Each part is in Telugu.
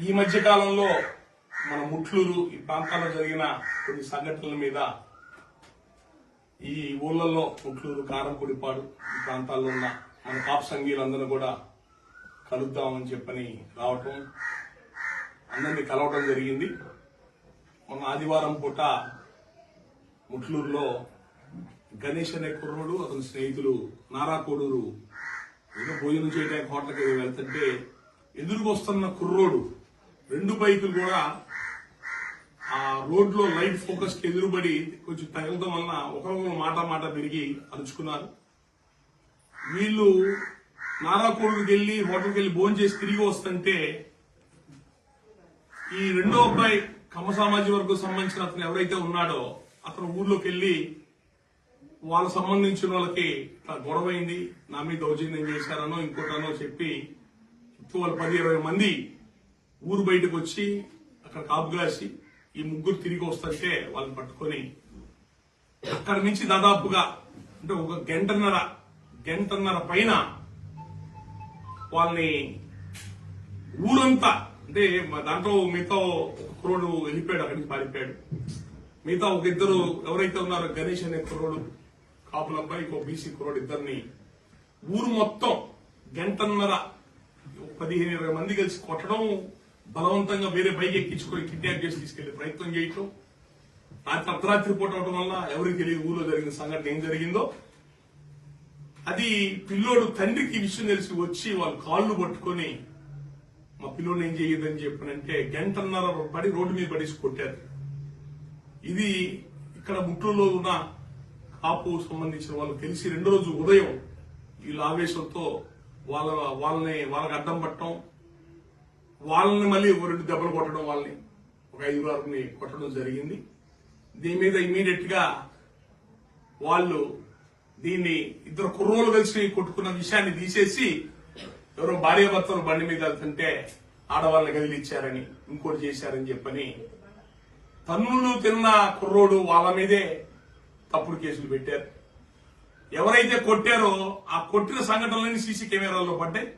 ఈ మధ్య కాలంలో మన ముట్లూరు ఈ ప్రాంతాల్లో జరిగిన కొన్ని సంఘటనల మీద ఈ ఊళ్ళల్లో ముట్లూరు కారంపూడిపాడు ఈ ప్రాంతాల్లో ఉన్న మన కాపు సంఘీయులందరూ కూడా కలుద్దామని చెప్పని రావటం, అందరినీ కలవటం జరిగింది. మొన్న ఆదివారం పూట ముట్లూరులో గణేష్ అనే కుర్రోడు అతని స్నేహితులు నారా కోడూరు ఏదో భోజనం చేయడానికి హోటల్కి వెళ్తుంటే ఎదురుకు వస్తున్న కుర్రోడు రెండు బైకులు కూడా ఆ రోడ్ లో లైట్ ఫోకస్ కి ఎదురుబడి కొంచెం తగలడం వలన ఒకరొకరు మాట పెరిగి అరుచుకున్నారు. వీళ్ళు నారా కోడూరుకి వెళ్లి హోటల్కి వెళ్లి భోజనం చేసి తిరిగి వస్తుంటే ఈ రెండో అబ్బాయి కమ్మ సామాజిక వర్గం సంబంధించిన అతను ఎవరైతే ఉన్నాడో అతను ఊర్లోకి వెళ్లి వాళ్ళకు సంబంధించిన వాళ్ళకి ఇట్లా గొడవైంది, నా మీద దౌర్జన్యం చేశారనో ఇంకోటనో చెప్పి వాళ్ళు 10-20 మంది ఊరు బయటకు వచ్చి అక్కడ కాపుగాసి ఈ ముగ్గురు తిరిగి వస్తుంటే వాళ్ళని పట్టుకొని అక్కడి నుంచి దాదాపుగా అంటే ఒక గంటన్నర పైన వాళ్ళని ఊరంతా అంటే దాంట్లో మిగతా ఒక కుర్రోడు వెళ్ళిపోయాడు, అక్కడి నుంచి పారిపోయాడు. మిగతా ఒక ఇద్దరు ఎవరైతే ఉన్నారో గణేష్ అనే కుర్రోడు కాపులబ్బాయి, ఇంకో బీసీ కుర్రోడు ఇద్దరిని ఊరు మొత్తం గంటన్నర 15-20 మంది కలిసి కొట్టడం, బలవంతంగా వేరే బైక్ ఎక్కించుకొని కిడ్నాప్ చేసి తీసుకెళ్లే ప్రయత్నం చేయటం, రాత్రి అర్ధరాత్రి పూట అవడం వల్ల ఎవరికి తెలియదు ఊళ్ళో జరిగిన సంఘటన ఏం జరిగిందో. అది పిల్లోడు తండ్రికి విషయం తెలిసి వచ్చి వాళ్ళు కాళ్ళు పట్టుకొని మా పిల్లోడు ఏం చేయదని చెప్పనంటే గంటన్నర పడి రోడ్డు మీద పడేసి కొట్టారు. ఇది ఇక్కడ ముట్లూరులో ఉన్న కాపు సంబంధించిన వాళ్ళు తెలిసి రెండో రోజు ఉదయం వీళ్ళ ఆవేశంతో వాళ్ళకి అడ్డం పట్టడం, వాళ్ళని మళ్ళీ 2 దెబ్బలు కొట్టడం, వాళ్ళని ఒక 5-6 కొట్టడం జరిగింది. దీని మీద ఇమీడియట్ గా వాళ్ళు దీన్ని ఇద్దరు కుర్రోలు కలిసి కొట్టుకున్న విషయాన్ని తీసేసి ఎవరో భార్యాభర్తలు బండి మీద వెళ్తుంటే ఆడవాళ్ళని కదిలిచ్చారని ఇంకోటి చేశారని చెప్పని తన్నులు తిన్న కుర్రోడు వాళ్ళ మీదే తప్పుడు కేసులు పెట్టారు. ఎవరైతే కొట్టారో ఆ కొట్టిన సంఘటనలన్నీ సీసీ కెమెరాల్లో పడ్డాయి.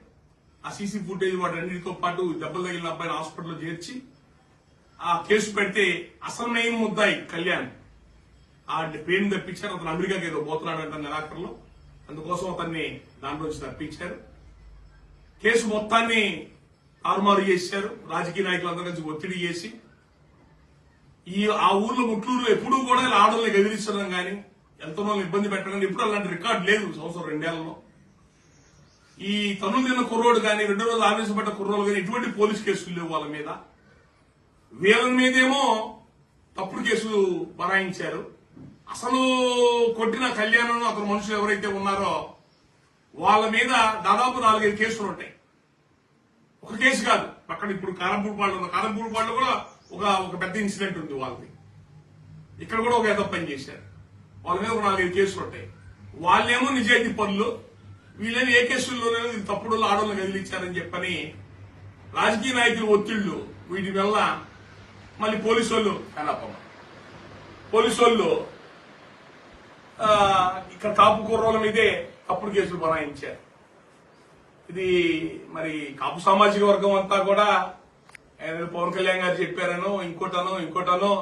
ఆ సీసీ ఫుటేజ్ వాటన్నిటితో పాటు దెబ్బలు తగిలిన అబ్బాయిని హాస్పిటల్లో చేర్చి ఆ కేసు పెడితే అసలు మెయిన్ ముద్దాయి కళ్యాణ్ ఆ పేరుని తప్పించారు. అతను అమెరికాకి ఏదో పోతున్నాడంట నెలాఖరులో, అందుకోసం అతన్ని దాంట్లోంచి తప్పించారు. కేసు మొత్తాన్ని తారుమారు చేశారు. రాజకీయ నాయకులందరూ కలిసి ఒత్తిడి చేసి ఆ ఊర్లో ముట్లూరులో ఎప్పుడూ కూడా ఆడవాళ్ళని గదిలించడం కానీ ఎంతనో ఇబ్బంది పెట్టడం ఎప్పుడు అలాంటి రికార్డు లేదు. 1-2 ఈ తనులు తిన్న కుర్రోడు కానీ రెండో రోజు ఆవేశపడ్డ కుర్రోడు కానీ ఎటువంటి పోలీస్ కేసులు లేవు వాళ్ళ మీద. వీళ్ళ మీదేమో తప్పుడు కేసులు బనాయించారు. అసలు కొట్టిన కళ్యాణం అతను మనుషులు ఎవరైతే ఉన్నారో వాళ్ళ మీద దాదాపు 4-5 కేసులు ఉంటాయి. ఒక కేసు కాదు. అక్కడ ఇప్పుడు కారంపూడిపాడులో కూడా ఒక పెద్ద ఇన్సిడెంట్ ఉంది వాళ్ళది. ఇక్కడ కూడా ఒక ఏదో పని చేశారు. వాళ్ళ మీద ఒక 4-5 కేసులు ఉంటాయి. వాళ్ళేమో నిజాయితీ పనులు, వీళ్ళేమో ఏ కేసుల్లోనేమో తప్పుడు ఆడవాళ్ళని కదిలించారని చెప్పని రాజకీయ నాయకులు ఒత్తిళ్లు వీటి వల్ల మళ్ళీ పోలీసు వాళ్ళు ఇక్కడ కాపు కుర్రోల మీదే తప్పుడు కేసులు బనాయించారు. ఇది మరి కాపు సామాజిక వర్గం అంతా కూడా పవన్ కళ్యాణ్ గారు చెప్పారనో ఇంకోటనో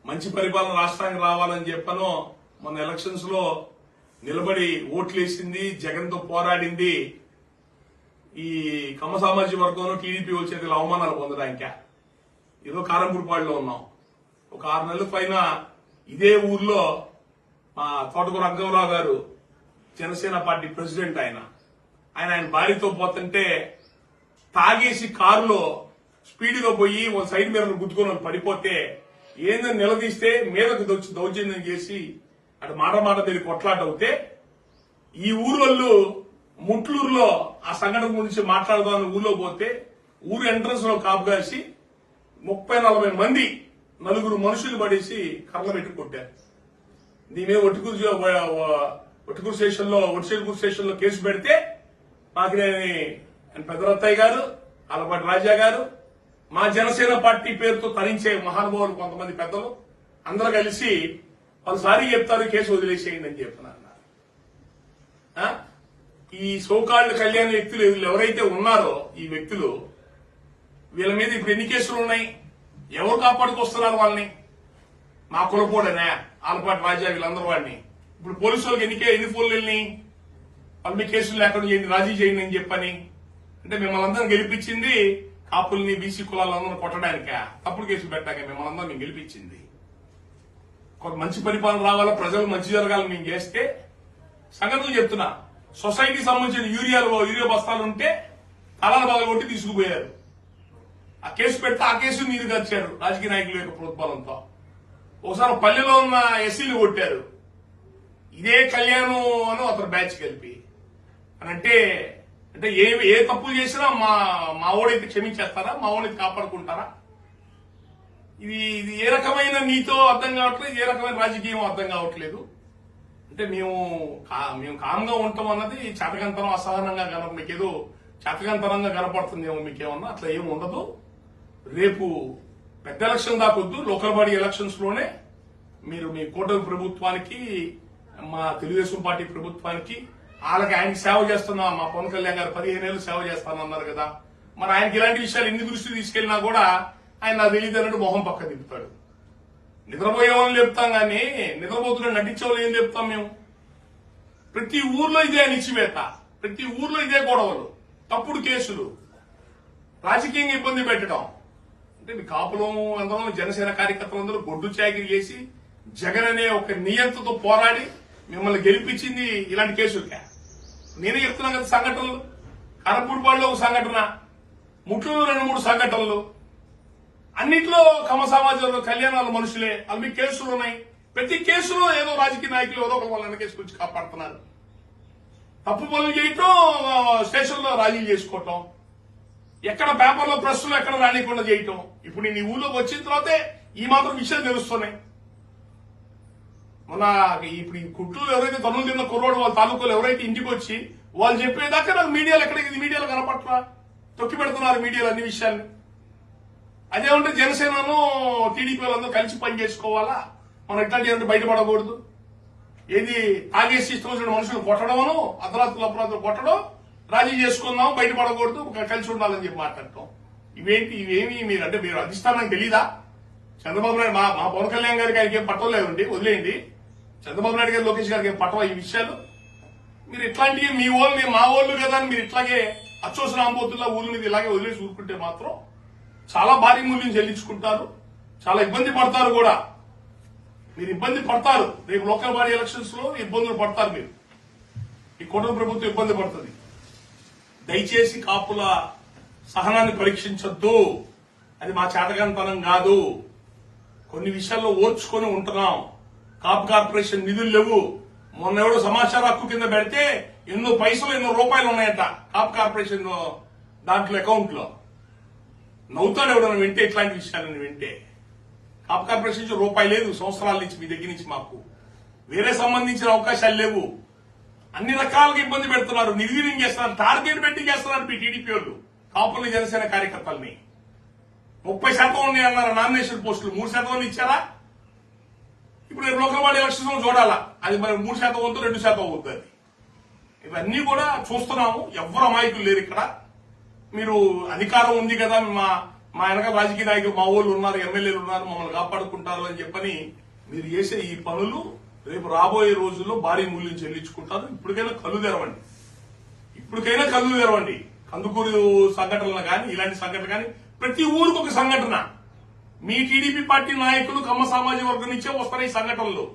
మంచి పరిపాలన రాష్ట్రానికి రావాలని చెప్పనో మొన్న ఎలక్షన్స్ లో నిలబడి ఓట్లేసింది, జగన్ తో పోరాడింది ఈ కమ్మ సామాజిక వర్గంలో టీడీపీ వచ్చేది అవమానాలు పొందడానిక. ఏదో కారంపూడిపాడులో ఉన్నాం. ఒక 6 నెలల పైన ఇదే ఊర్లో మా తోటకూర రంగరావు గారు జనసేన పార్టీ ప్రెసిడెంట్, ఆయన భార్యతో పోతుంటే తాగేసి కారులో స్పీడ్గా పోయి వాళ్ళ సైడ్ మిర్రర్ గుద్దుకొని వాళ్ళు పడిపోతే ఏందని నిలదీస్తే మీదకు దౌర్జన్యం చేసి అటు మాట తెలియ కొట్లాట అవుతే ఈ ఊరోళ్ళు ముట్లూరులో ఆ సంఘటన గురించి మాట్లాడదామని ఊళ్ళో పోతే ఊరు ఎంట్రన్స్ లో కాపుగాసి 30-40 మంది 4 మనుషులు పడేసి కర్ర పెట్టి కొట్టారు. దీని మీద ఒట్టికూరు స్టేషన్ లో కేసు పెడితే మాకినేని పెద్దరత్తయ్య గారు, అలపాటి రాజా గారు, మా జనసేన పార్టీ పేరుతో తరించే మహానుభావులు కొంతమంది పెద్దలు అందరూ కలిసి పలుసారి చెప్తారు కేసు వదిలేసేయండి అని చెప్తున్నారు. ఈ సోకాళ్ళు కళ్యాణ వ్యక్తులు ఎవరైతే ఉన్నారో ఈ వ్యక్తులు వీళ్ళ మీద ఇప్పుడు ఎన్ని కేసులు ఉన్నాయి, ఎవరు కాపాడుకొస్తున్నారు వాళ్ళని? మా కులపోడనే ఆలపాటి రాజా వీళ్ళందరూ వాడిని. ఇప్పుడు పోలీసు వాళ్ళకి ఎన్ని ఫోన్లు వెళ్ళినాయి, వాళ్ళు మీ కేసులు లేకుండా చేయండి, రాజీ చేయండి అని చెప్పని. అంటే మిమ్మల్ని అందరం గెలిపించింది కాపుల్ని బీసీ కులాలందరూ కొట్టడానికా? తప్పుడు కేసులు పెట్టాక మిమ్మల్ని అందరం మేము గెలిపించింది. కొంత మంచి పరిపాలన రావాలా, ప్రజలు మంచి జరగాలని మేము చేస్తే సంగతులు చెప్తున్నా. సొసైటీకి సంబంధించిన యూరియా బస్తాలు ఉంటే తలాలు బాగా తీసుకుపోయారు. ఆ కేసు పెడితే ఆ కేసు నీరు గచ్చారు రాజకీయ నాయకుల యొక్క ప్రోత్బలంతో. ఒకసారి పల్లెలో ఉన్న ఎస్సీలు కొట్టారు, ఇదే కళ్యాణం అని అతను బ్యాచ్ కలిపి. అని అంటే ఏ తప్పులు చేసినా మా ఓడైతే క్షమించేస్తారా? మా ఓడైతే కాపాడుకుంటారా? ఇది ఏ రకమైన నీతో అర్థం కావట్లేదు, ఏ రకమైన రాజకీయం అర్థం కావట్లేదు. అంటే మేము కామ్గా ఉంటాం అన్నది చేతకంతనం, అసహనంగా మీకేదో చేతకంతనంగా కనపడుతుందేమో మీకేమన్నా. అట్లా ఏమి ఉండదు. రేపు పెద్ద ఎలక్షన్ దాకొద్దు, లోకల్ బాడీ ఎలక్షన్స్ లోనే మీరు మీ కూటమి ప్రభుత్వానికి, మా తెలుగుదేశం పార్టీ ప్రభుత్వానికి, ఆయనకి సేవ చేస్తున్నా మా పవన్ కళ్యాణ్ గారు 15 ఏళ్ళు సేవ చేస్తానన్నారు కదా. మరి ఆయనకి ఇలాంటి విషయాలు ఎన్ని దృష్టి తీసుకెళ్లినా కూడా ఆయన నాకు తెలియదు అన్నట్టు మొహం పక్క తిప్పుతాడు. నిద్రపోయేవాళ్ళని చెప్తాం కానీ నిద్రపోతున్న నటించే వాళ్ళు ఏం చెప్తాం మేము? ప్రతి ఊర్లో ఇదే అణిచివేత, ప్రతి ఊర్లో ఇదే గొడవలు, తప్పుడు కేసులు, రాజకీయంగా ఇబ్బంది పెట్టడం. అంటే మీ కాపులం అందరూ జనసేన కార్యకర్తలందరూ గొడ్డు చాకిరి చేసి జగన్ అనే ఒక నియంతతో పోరాడి మిమ్మల్ని గెలిపించింది ఇలాంటి కేసులకే. నేనే చెప్తున్నాను కదా సంఘటనలు. కరపూడిపాడులో ఒక సంఘటన, ముట్లూరు 2-3 సంఘటనలు, అన్నిట్లో కమ సమాజంలో కళ్యాణాలు మనుషులే. అవి మీకు కేసులు ఉన్నాయి. ప్రతి కేసులో ఏదో రాజకీయ నాయకులు ఏదో ఒక వాళ్ళ కేసుకొచ్చి కాపాడుతున్నారు. తప్పు పనులు చేయటం, స్టేషన్లో రాజీలు చేసుకోవటం, ఎక్కడ పేపర్లో ప్రెస్లో ఎక్కడ రానికుండా చేయటం. ఇప్పుడు నేను ఈ ఊళ్ళోకి వచ్చిన తర్వాతే ఈ మాత్రం విషయాలు తెలుస్తున్నాయి. మన ఇప్పుడు ఈ కుట్రలు ఎవరైతే తనులు తిన్న కుర్రోడు వాళ్ళ తాలూకాలు ఎవరైతే ఇంటికి వచ్చి వాళ్ళు చెప్పేదాకా నాకు మీడియాలో కనపట్లా, తొక్కి పెడుతున్నారు మీడియాలో అన్ని విషయాల్ని. అదే ఉంటే జనసేనను టీడీపీ వాళ్ళందరూ కలిసి పని చేసుకోవాలా, మనం ఇట్లాంటి బయటపడకూడదు. ఏది తాగేసి ఇష్టం వచ్చిన మనుషులు కొట్టడమను, అర్ధరాత్రులు అపరాధులు కొట్టడం, రాజీ చేసుకుందాం, బయటపడకూడదు, కలిసి ఉండాలని చెప్పి మాట్లాడటం. ఇవేమి మీరు అధిష్టానానికి తెలీదా? చంద్రబాబు నాయుడు మా పవన్ కళ్యాణ్ గారికి ఆయనకి ఏం పట్టలేదండి, వదిలేయండి. చంద్రబాబు నాయుడు గారు, లోకేష్ గారికి ఏం పట్టవా ఈ విషయాలు? మీరు ఇట్లాంటివి మీ ఓళ్ళు మా ఓళ్ళు కదా అని మీరు ఇట్లాగే అచ్చోసిన ఆంబోతుల్లా ఊళ్ళ మీద ఇలాగే వదిలేసి ఊరుకుంటే మాత్రం చాలా భారీ మూల్యం చెల్లించుకుంటారు, చాలా ఇబ్బంది పడతారు కూడా. మీరు ఇబ్బంది పడతారు, రేపు లోకల్ బాడీ ఎలక్షన్స్ లో ఇబ్బందులు పడతారు. మీరు ఈ కూటమి ప్రభుత్వం ఇబ్బంది పడుతుంది. దయచేసి కాపుల సహనాన్ని పరీక్షించొద్దు, అది మా చేతగానితనం కాదు. కొన్ని విషయాల్లో ఓర్చుకొని ఉంటున్నాం. కాపు కార్పొరేషన్ నిధులు లేవు. మొన్న ఎవడో సమాచార హక్కు కింద పెడితే ఎన్నో రూపాయలు ఉన్నాయట కాపు కార్పొరేషన్ దాంట్లో అకౌంట్ లో. నవ్వుతాడు ఎవడన్నా వింటే ఇట్లాంటి విషయాలను వింటే. కాపు కార్పొరేషన్ నుంచి రూపాయి లేదు సంవత్సరాల నుంచి మీ దగ్గర నుంచి. మాకు వేరే సంబంధించిన అవకాశాలు లేవు. అన్ని రకాలుగా ఇబ్బంది పెడుతున్నారు, నిర్వీర్యం చేస్తున్నారు, టార్గెట్ పెట్టి చేస్తున్నారు మీ టీడీపీ వాళ్ళు కాపుల్ని, జనసేన కార్యకర్తల్ని. 30% ఉన్నాయి అన్నారు నామినేషన్ పోస్టులు, 3% ఇచ్చారా? ఇప్పుడు లోకల్ బాడీ ఎలక్షన్స్ చూడాలా, అది మరి 3% అవుతుందో 2% అవుతుంది. ఇవన్నీ కూడా చూస్తున్నాము. ఎవరు అమాయకులు లేరు ఇక్కడ. మీరు అధికారం ఉంది కదా, మా వెనక రాజకీయ నాయకులు మా ఊళ్ళు ఉన్నారు, ఎమ్మెల్యేలు ఉన్నారు, మమ్మల్ని కాపాడుకుంటారు అని చెప్పని మీరు చేసే ఈ పనులు రేపు రాబోయే రోజుల్లో భారీ మూల్యం చెల్లించుకుంటారు. ఇప్పటికైనా కళ్ళు తెరవండి. కందుకూరు సంఘటనలు కానీ, ఇలాంటి సంఘటన కానీ, ప్రతి ఊరికి ఒక సంఘటన. మీ టీడీపీ పార్టీ నాయకులు కమ్మ సామాజిక వర్గం నుంచే వస్తున్నాయి ఈ సంఘటనలు.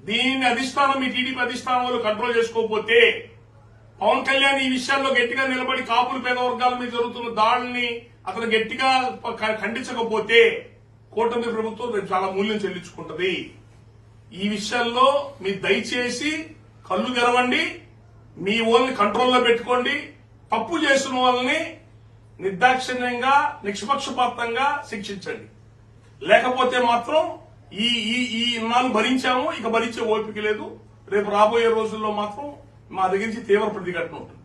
దీన్ని అధిష్టానం, మీ టీడీపీ అధిష్టానం వాళ్ళు కంట్రోల్ చేసుకోకపోతే, పవన్ కళ్యాణ్ ఈ విషయాల్లో గట్టిగా నిలబడి కాపులు పేద వర్గాల మీద జరుగుతున్న దాడుల్ని అతను గట్టిగా ఖండించకపోతే కూటమి ప్రభుత్వం చాలా మూల్యం చెల్లించుకుంటది. ఈ విషయాల్లో మీరు దయచేసి కళ్ళు తెరవండి, మీ వాళ్ళని కంట్రోల్లో పెట్టుకోండి. తప్పు చేసిన వాళ్ళని నిర్దాక్షిణ్యంగా, నిష్పక్షపాతంగా శిక్షించండి. లేకపోతే మాత్రం ఈ ఇన్నాళ్ళు భరించాము, ఇక భరించే ఓపిక లేదు. రేపు రాబోయే రోజుల్లో మాత్రం మా దగ్గర నుంచి తీవ్ర ప్రతిఘటన ఉంటుంది.